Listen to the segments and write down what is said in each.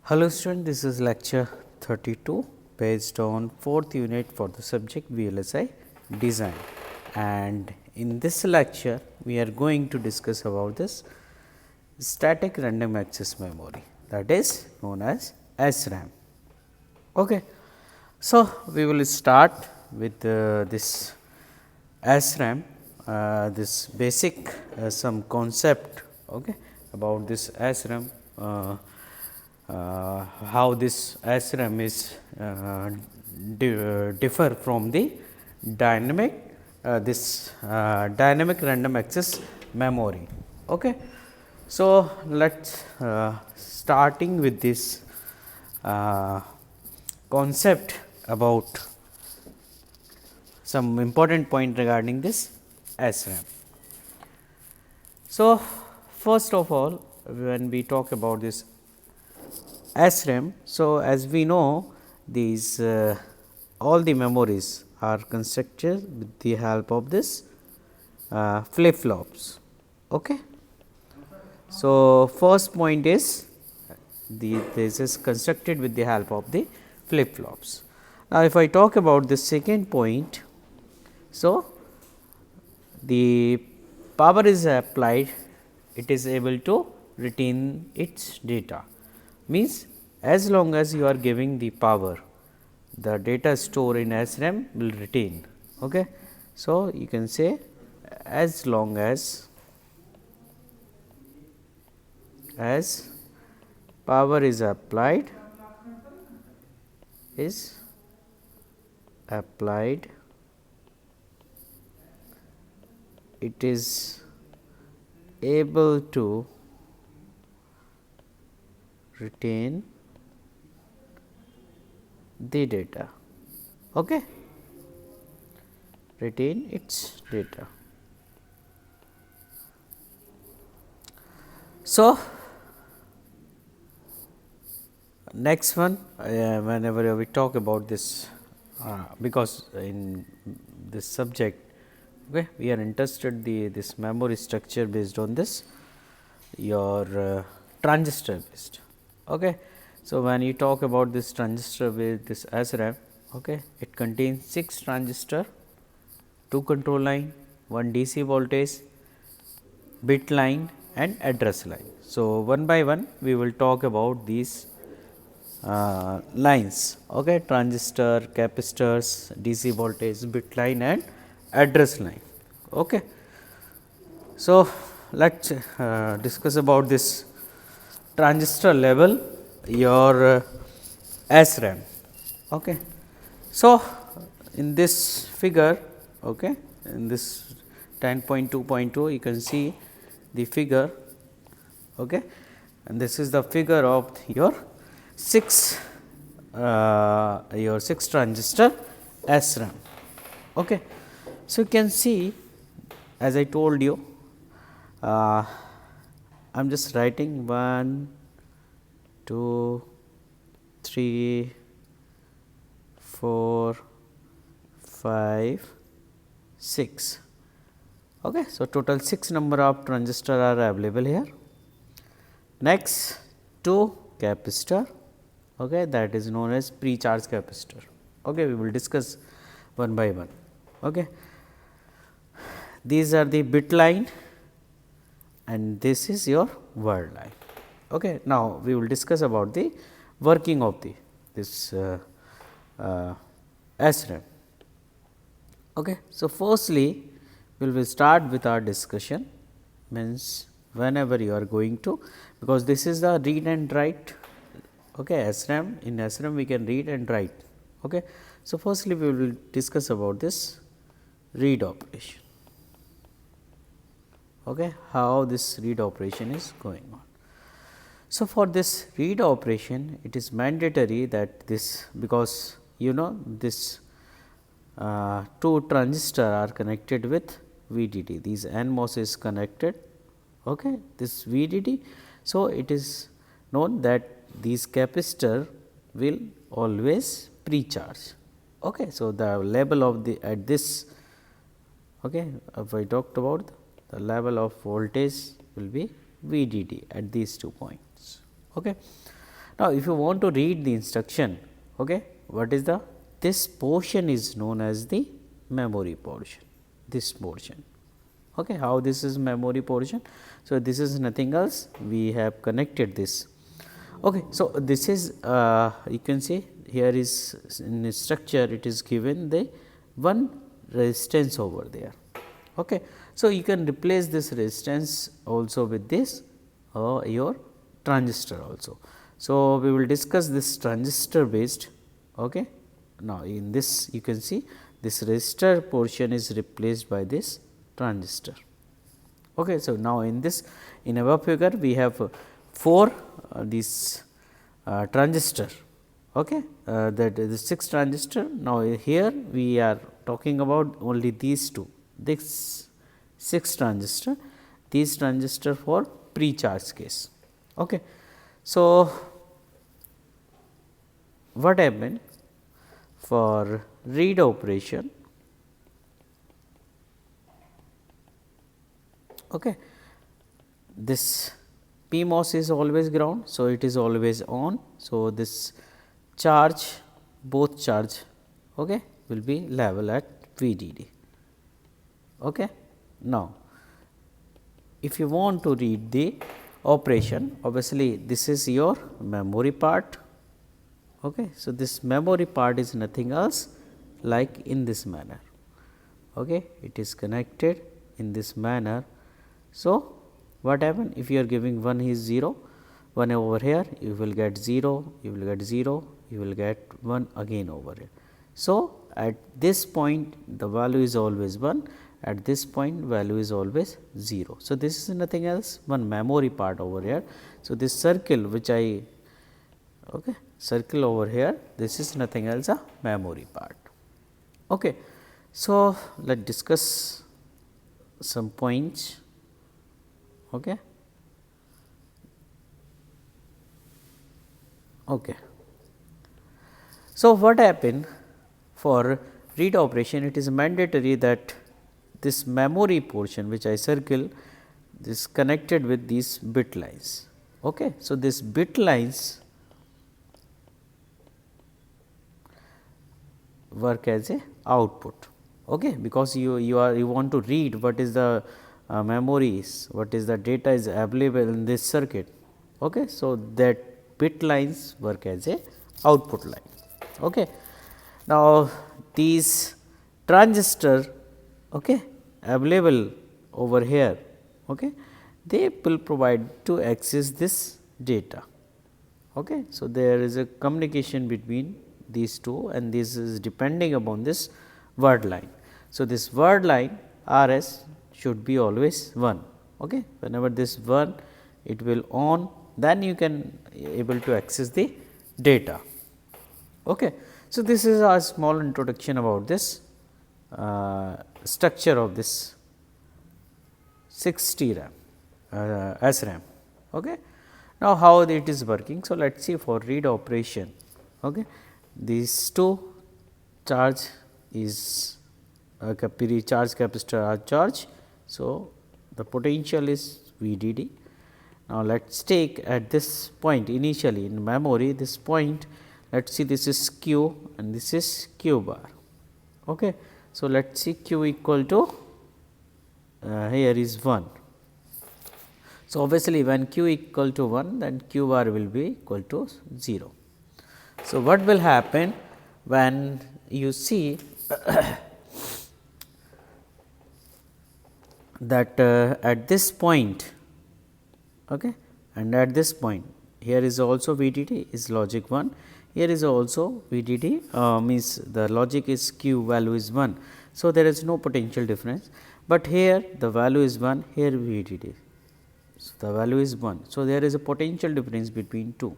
Hello student, this is lecture 32 based on 4th unit for the subject VLSI design, and in this lecture we are going to discuss about this static random access memory, that is known as SRAM. Okay. So, we will start with this SRAM, this basic some concept about this SRAM, how this SRAM is differ from the dynamic dynamic random access memory. Okay. So, let us starting with this concept about some important point regarding this SRAM. So, first of all, when we talk about this SRAM, so as we know these all the memories are constructed with the help of this flip flops. Okay. So, first point is this is constructed with the help of the flip flops. Now, if I talk about the second point, so the power is applied, it is able to retain its data, means as long as you are giving the power, the data stored in SRAM will retain. Okay. So, you can say as long as power is applied it is able to retain the data. Okay. Retain its data. So, next one, whenever we talk about this, because in this subject we are interested this memory structure based on this your transistor based. Okay. So, when you talk about this transistor with this SRAM, it contains 6 transistor, 2 control line, 1 DC voltage, bit line and address line. So, one by one we will talk about these lines, transistor, capacitors, DC voltage, bit line and address line. Okay. So, let us discuss about this transistor level, your SRAM. Okay. So, in this figure, in this 10.2.2 you can see the figure, and this is the figure of your 6 transistor SRAM. Okay. So, you can see, as I told you, I am just writing 1, 2, 3, 4, 5, 6. Okay. So, total 6 number of transistor are available here. Next, 2 capacitor, that is known as pre-charge capacitor. Okay. We will discuss one by one. Okay. These are the bit line and this is your word line. Okay. Now, we will discuss about the working of this SRAM. Okay. So, firstly we will start with our discussion, means whenever you are going to, because this is the read and write. Okay. SRAM, in SRAM we can read and write. Okay. So, firstly we will discuss about this read operation. Okay, how this read operation is going on. So, for this read operation, it is mandatory that this, because you know this 2 transistor are connected with VDD, these NMOS is connected, this VDD. So, it is known that these capacitor will always pre-charge. Okay. So, the level of the at this, if I talked about the level of voltage will be VDD at these 2 points. Okay. Now, if you want to read the instruction, okay, what is the this portion is known as the memory portion, this portion. Okay, how this is memory portion? So, this is nothing else, we have connected this. Okay, so, this is you can see here is in structure it is given the one resistance over there. Okay. So, you can replace this resistance also with this your transistor also. So, we will discuss this transistor based. Okay. Now, in this you can see this resistor portion is replaced by this transistor. Okay. So, now, in this in above figure we have 4 these transistor. Okay. That is 6 transistor. Now, here we are talking about only these 2, this 6 transistor, these transistor for pre-charge case. Okay. So, what happened for read operation? Okay. This PMOS is always ground. So, it is always on. So, this charge both charge will be level at VDD. Okay. Now, if you want to read the operation, obviously, this is your memory part. Okay. So, this memory part is nothing else like in this manner. Okay. It is connected in this manner. So, what happen if you are giving 1 is 0, 1 over here you will get 0, you will get 0, you will get 1 again over here. So, at this point the value is always 1, at this point value is always 0. So, this is nothing else one memory part over here. So, this circle which I circle over here, this is nothing else a memory part. Okay. So, let us discuss some points. Okay. Okay. So, what happened for read operation? It is mandatory that this memory portion which I circle is connected with these bit lines. Okay. So, this bit lines work as a output, okay, because you want to read what is the memories, what is the data is available in this circuit. Okay. So, that bit lines work as a output line. Okay. Now, these transistor available over here, they will provide to access this data. Okay. So, there is a communication between these two and this is depending upon this word line. So, this word line RS should be always 1. Okay. Whenever this 1 it will on, then you can able to access the data. Okay. So, this is a small introduction about this structure of this 6T RAM SRAM. Okay. Now, how it is working? So, let us see for read operation. Okay. These two charge is charge capacitor are charged. So, the potential is VDD. Now, let us take at this point initially in memory this point, let us see this is Q and this is Q bar. Okay. So, let us see Q equal to here is 1. So, obviously, when Q equal to 1 then Q bar will be equal to 0. So, what will happen when you see that at this point and at this point here is also VDD is logic 1, here is also VDD means the logic is Q value is 1. So, there is no potential difference, but here the value is 1, here VDD. So, the value is 1. So, there is a potential difference between 2,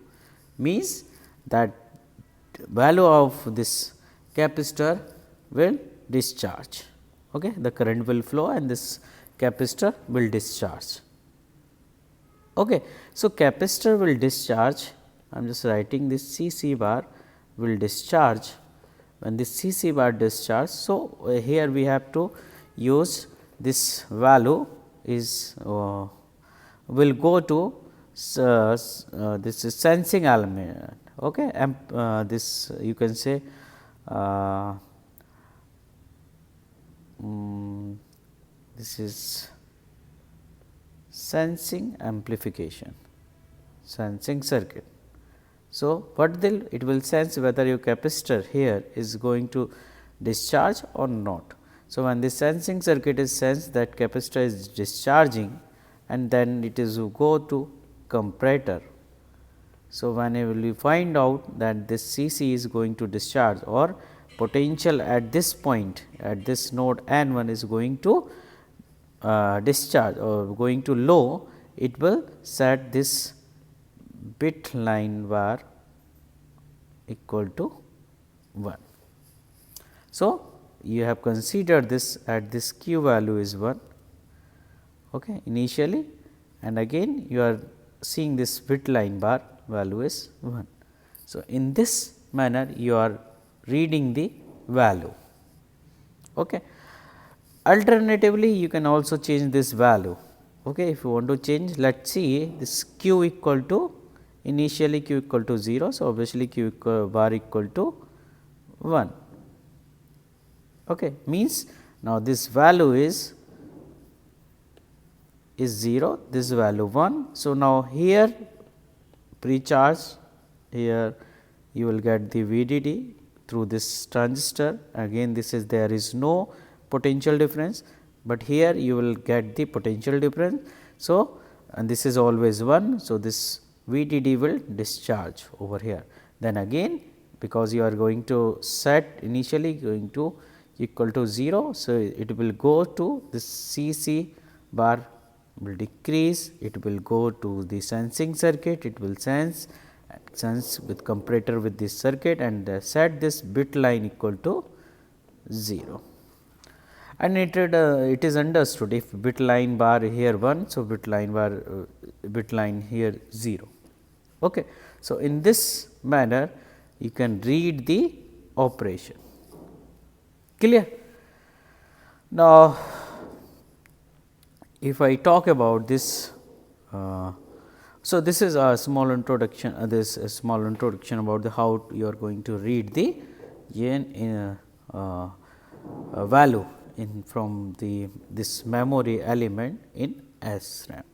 means that value of this capacitor will discharge, the current will flow and this capacitor will discharge. Okay. So, capacitor will discharge, I am just writing this CC bar will discharge, when this CC bar discharge. So, here we have to use this value is will go to this is sensing element. Okay, this you can say this is sensing amplification, sensing circuit. So, what it will sense whether your capacitor here is going to discharge or not. So, when the sensing circuit is sensed that capacitor is discharging, and then it is go to comparator. So, whenever you find out that this C c is going to discharge or potential at this point at this node N 1 is going to discharge or going to low, it will set this bit line bar equal to 1. So, you have considered this at this q value is 1 initially, and again you are seeing this bit line bar value is 1. So, in this manner you are reading the value. Alternatively, you can also change this value. If you want to change, let us see this q equal to initially q equal to 0. So, obviously, q bar equal to 1. Means now this value is 0, this value 1. So, now here pre-charge, here you will get the VDD through this transistor. Again this is there is no potential difference, but here you will get the potential difference. So, and this is always 1. So, this VDD will discharge over here. Then again, because you are going to set initially going to equal to 0. So, it will go to this C c bar will decrease, it will go to the sensing circuit, it will sense with comparator with this circuit and set this bit line equal to 0. And it is understood if bit line bar here 1. So, bit line bar bit line here 0. So, in this manner you can read the operation. Clear? Now, if I talk about this, so this is a small introduction. This a small introduction about the how you are going to read the value in from the this memory element in SRAM.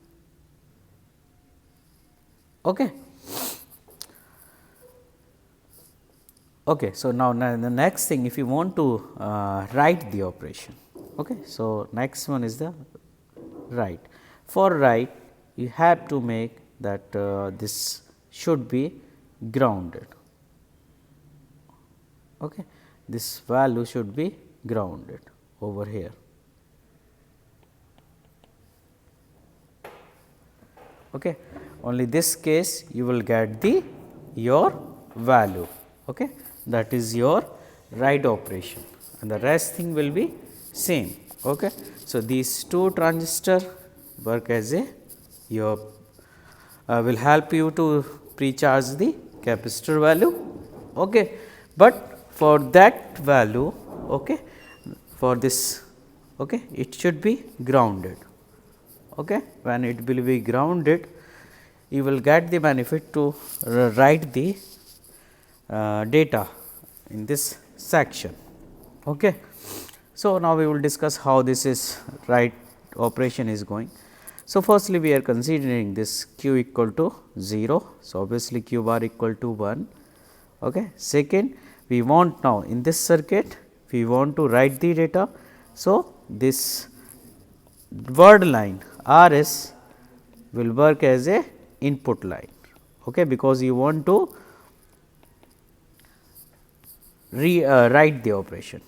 So, now the next thing, if you want to write the operation. So, next one is the write. For write, you have to make that this should be grounded. This value should be grounded over here. Only this case you will get the your value. That is your write operation, and the rest thing will be same. So, these two transistor work as a your will help you to pre-charge the capacitor value. But for that value, for this, it should be grounded. When it will be grounded, you will get the benefit to write the data in this section. So, now we will discuss how this is write operation is going. So, firstly we are considering this q equal to 0. So, obviously, q bar equal to 1. Second, we want now in this circuit we want to write the data. So, this word line R s will work as a input line, because you want to write the operation.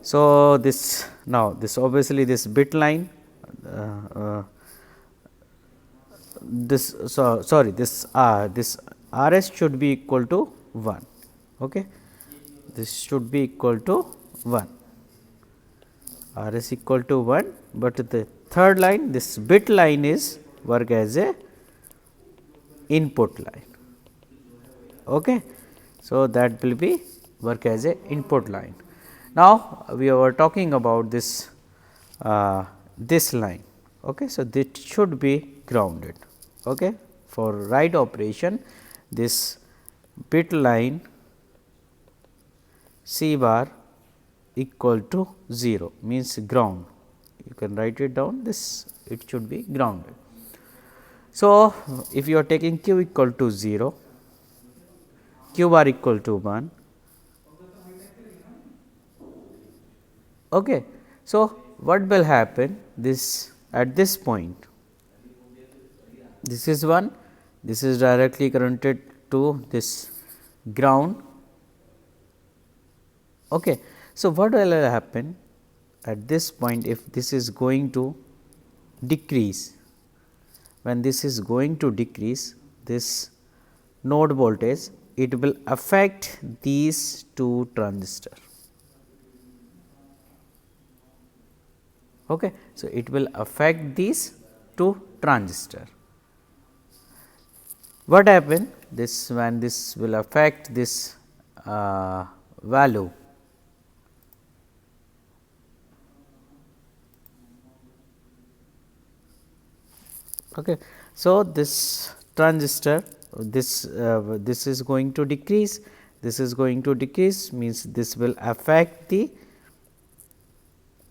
So, this now this obviously this bit line this this R s should be equal to 1. This should be equal to 1, R s equal to 1, but the third line this bit line is work as a input line. So, that will be work as a input line. Now, we were talking about this this line. So, this should be grounded. Okay. For write operation, this bit line C bar equal to 0 means ground. You can write it down, this it should be grounded. So, if you are taking q equal to 0, q bar equal to 1. Okay. So, what will happen this at this point, this is 1, this is directly connected to this ground. Okay. So, what will happen at this point if this is going to decrease, when this is going to decrease this node voltage, it will affect these two transistors. Okay. So, it will affect these two transistor. What happen this when this will affect this value? Okay. So, this transistor, this is going to decrease, this is going to decrease, means this will affect the,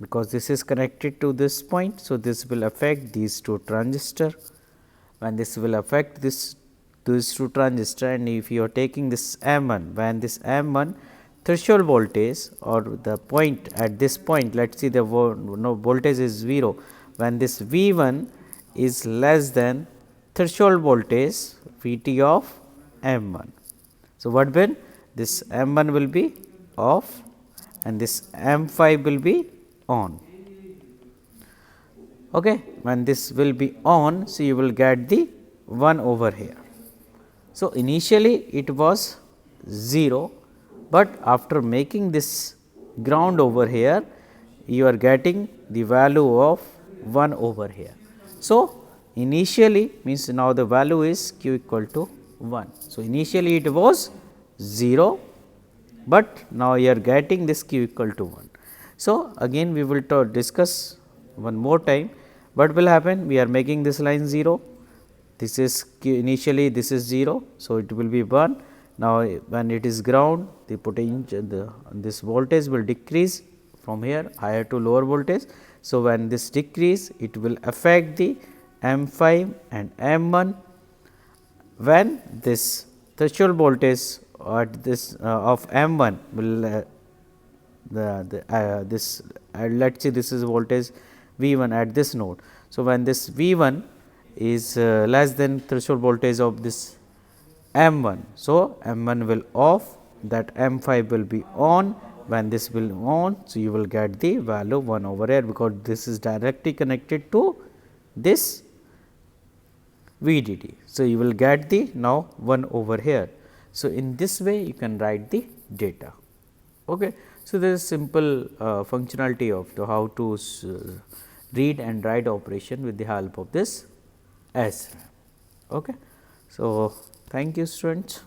because this is connected to this point. So, this will affect these two transistor. When this will affect this these two transistor, and if you are taking this M1, when this M1 threshold voltage or the point at this point, let us see the voltage is 0, when this V1 is less than threshold voltage Vt of M1. So, what when this M1 will be off and this M5 will be on. Okay. When this will be on, so you will get the 1 over here. So, initially it was 0, but after making this ground over here, you are getting the value of 1 over here. So, initially means now the value is q equal to 1. So, initially it was 0, but now you are getting this q equal to 1. So, again we will discuss one more time. What will happen? We are making this line 0, this is q, initially this is 0. So, it will be 1. Now, when it is ground, the potential this voltage will decrease from here higher to lower voltage. So, when this decrease, it will affect the M5 and M1. When this threshold voltage at this of M1 will this let us see, this is voltage V1 at this node. So, when this V1 is less than threshold voltage of this M1. So, M1 will off, that M5 will be on, when this will on. So, you will get the value 1 over here, because this is directly connected to this VDD. So, you will get the now 1 over here. So, in this way you can write the data. Okay. So, there is simple functionality of how to read and write operation with the help of this SRAM. Okay. So, thank you students.